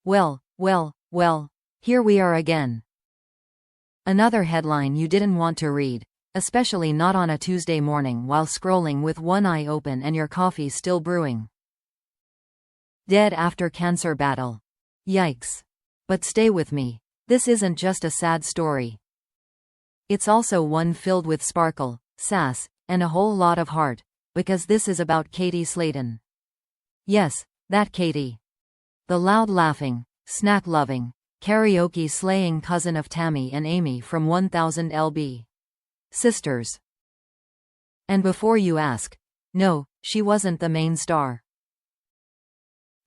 Well, here we are again. Another headline you didn't want to read, especially not on a Tuesday morning while scrolling with one eye open and your coffee still brewing. Dead after cancer battle. Yikes. But stay with me. This isn't just a sad story. It's also one filled with sparkle, sass, and a whole lot of heart, because this is about Katie Slaton. Yes, that Katie. The loud-laughing, snack-loving, karaoke-slaying cousin of Tammy and Amy from 1000 lb. Sisters. And before you ask, no, she wasn't the main star.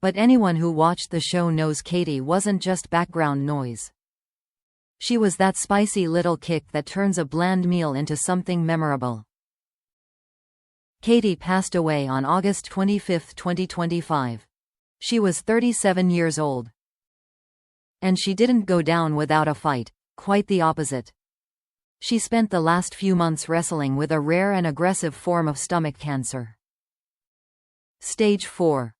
But anyone who watched the show knows Katie wasn't just background noise. She was that spicy little kick that turns a bland meal into something memorable. Katie passed away on August 25, 2025. She was 37 years old. And she didn't go down without a fight, quite the opposite. She spent the last few months wrestling with a rare and aggressive form of stomach cancer. Stage 4.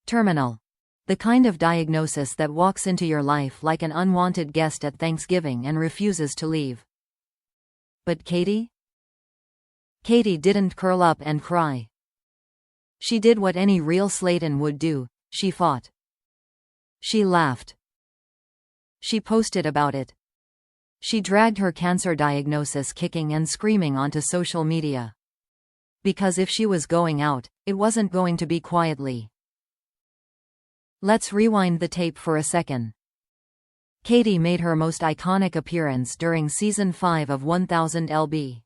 Terminal. The kind of diagnosis that walks into your life like an unwanted guest at Thanksgiving and refuses to leave. But Katie? Katie didn't curl up and cry. She did what any real Slaton would do, she fought. She laughed. She posted about it. She dragged her cancer diagnosis kicking and screaming onto social media. Because if she was going out, it wasn't going to be quietly. Let's rewind the tape for a second. Katie made her most iconic appearance during Season 5 of 1000 lb.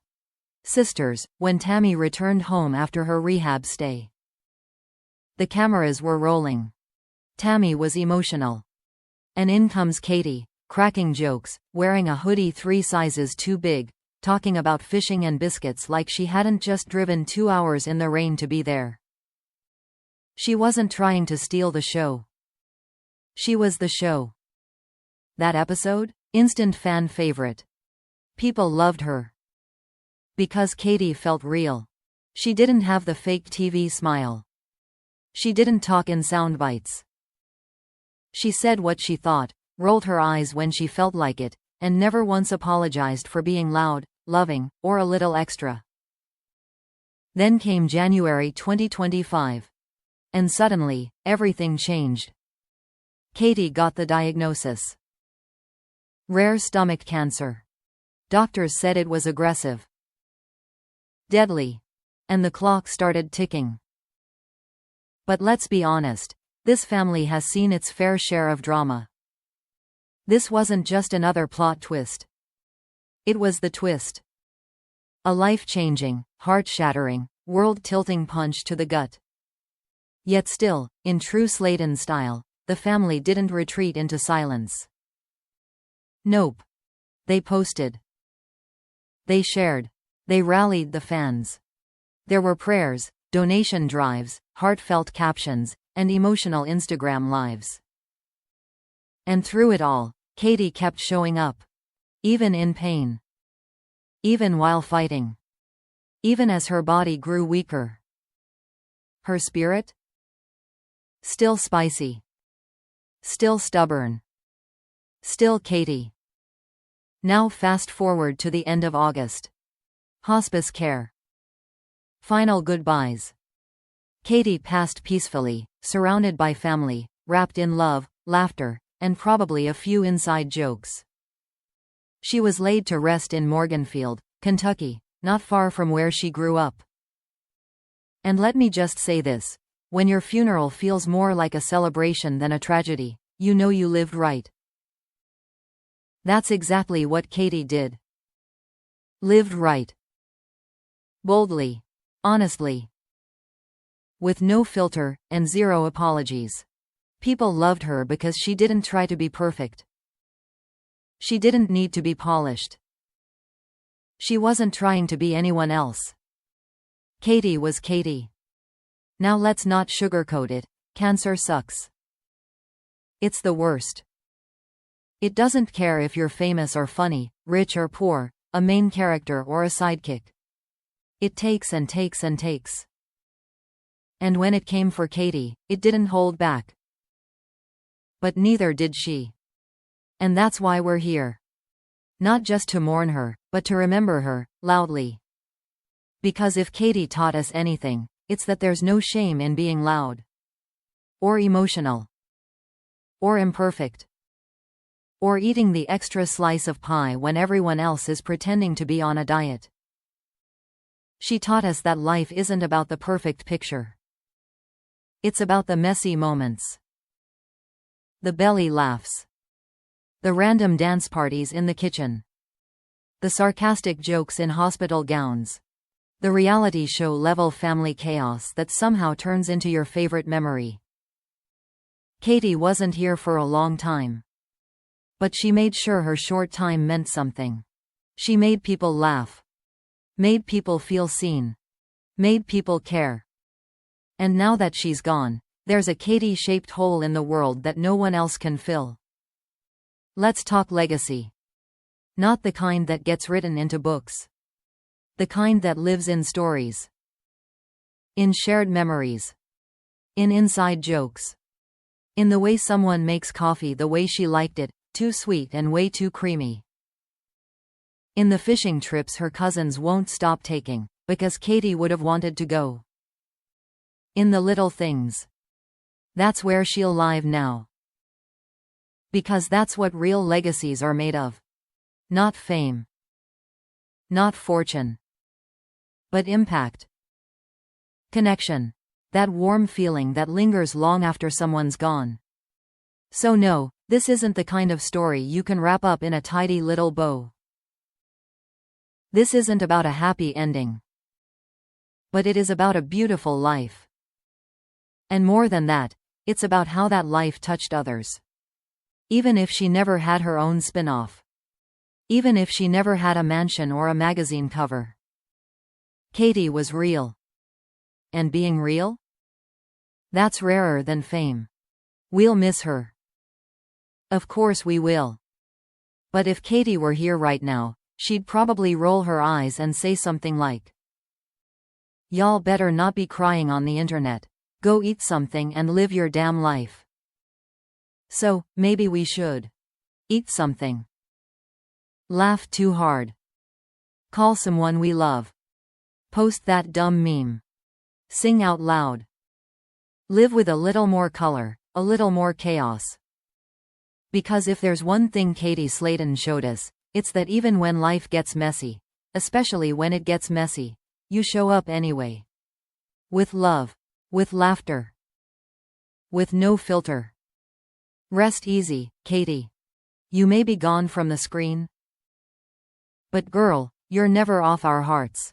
Sisters, when Tammy returned home after her rehab stay. The cameras were rolling. Tammy was emotional. And in comes Katie, cracking jokes, wearing a hoodie 3 sizes too big, talking about fishing and biscuits like she hadn't just driven 2 hours in the rain to be there. She wasn't trying to steal the show. She was the show. That episode? Instant fan favorite. People loved her. Because Katie felt real. She didn't have the fake TV smile. She didn't talk in sound bites. She said what she thought, rolled her eyes when she felt like it, and never once apologized for being loud, loving, or a little extra. Then came January 2025. And suddenly, everything changed. Katie got the diagnosis. Rare stomach cancer. Doctors said it was aggressive. Deadly. And the clock started ticking. But let's be honest, this family has seen its fair share of drama. This wasn't just another plot twist. It was the twist. A life-changing, heart-shattering, world-tilting punch to the gut. Yet still, in true Slaton style, the family didn't retreat into silence. Nope. They posted. They shared. They rallied the fans. There were prayers, donation drives, heartfelt captions, and emotional Instagram lives. And through it all, Katie kept showing up. Even in pain. Even while fighting. Even as her body grew weaker. Her spirit? Still spicy. Still stubborn. Still Katie. Now fast forward to the end of August. Hospice care. Final goodbyes. Katie passed peacefully, surrounded by family, wrapped in love, laughter, and probably a few inside jokes. She was laid to rest in Morganfield, Kentucky, not far from where she grew up. And let me just say this. When your funeral feels more like a celebration than a tragedy, you know you lived right. That's exactly what Katie did. Lived right. Boldly. Honestly. With no filter, and zero apologies. People loved her because she didn't try to be perfect. She didn't need to be polished. She wasn't trying to be anyone else. Katie was Katie. Now let's not sugarcoat it, cancer sucks. It's the worst. It doesn't care if you're famous or funny, rich or poor, a main character or a sidekick. It takes and takes and takes. And when it came for Katie, it didn't hold back. But neither did she. And that's why we're here. Not just to mourn her, but to remember her, loudly. Because if Katie taught us anything, it's that there's no shame in being loud. Or emotional. Or imperfect. Or eating the extra slice of pie when everyone else is pretending to be on a diet. She taught us that life isn't about the perfect picture. It's about the messy moments. The belly laughs. The random dance parties in the kitchen. The sarcastic jokes in hospital gowns. The reality show level family chaos that somehow turns into your favorite memory. Katie wasn't here for a long time. But she made sure her short time meant something. She made people laugh. Made people feel seen. Made people care. And now that she's gone, there's a Katie-shaped hole in the world that no one else can fill. Let's talk legacy. Not the kind that gets written into books. The kind that lives in stories. In shared memories. In inside jokes. In the way someone makes coffee the way she liked it, too sweet and way too creamy. In the fishing trips her cousins won't stop taking, because Katie would have wanted to go. In the little things. That's where she'll live now. Because that's what real legacies are made of. Not fame. Not fortune. But impact. Connection. That warm feeling that lingers long after someone's gone. So no, this isn't the kind of story you can wrap up in a tidy little bow. This isn't about a happy ending. But it is about a beautiful life. And more than that, it's about how that life touched others. Even if she never had her own spin-off. Even if she never had a mansion or a magazine cover. Katie was real. And being real? That's rarer than fame. We'll miss her. Of course we will. But if Katie were here right now, she'd probably roll her eyes and say something like, "Y'all better not be crying on the internet. Go eat something and live your damn life." So, maybe we should. Eat something. Laugh too hard. Call someone we love. Post that dumb meme. Sing out loud. Live with a little more color, a little more chaos. Because if there's one thing Katie Slaton showed us, it's that even when life gets messy, especially when it gets messy, you show up anyway. With love. With laughter. With no filter. Rest easy, Katie. You may be gone from the screen. But girl, you're never off our hearts.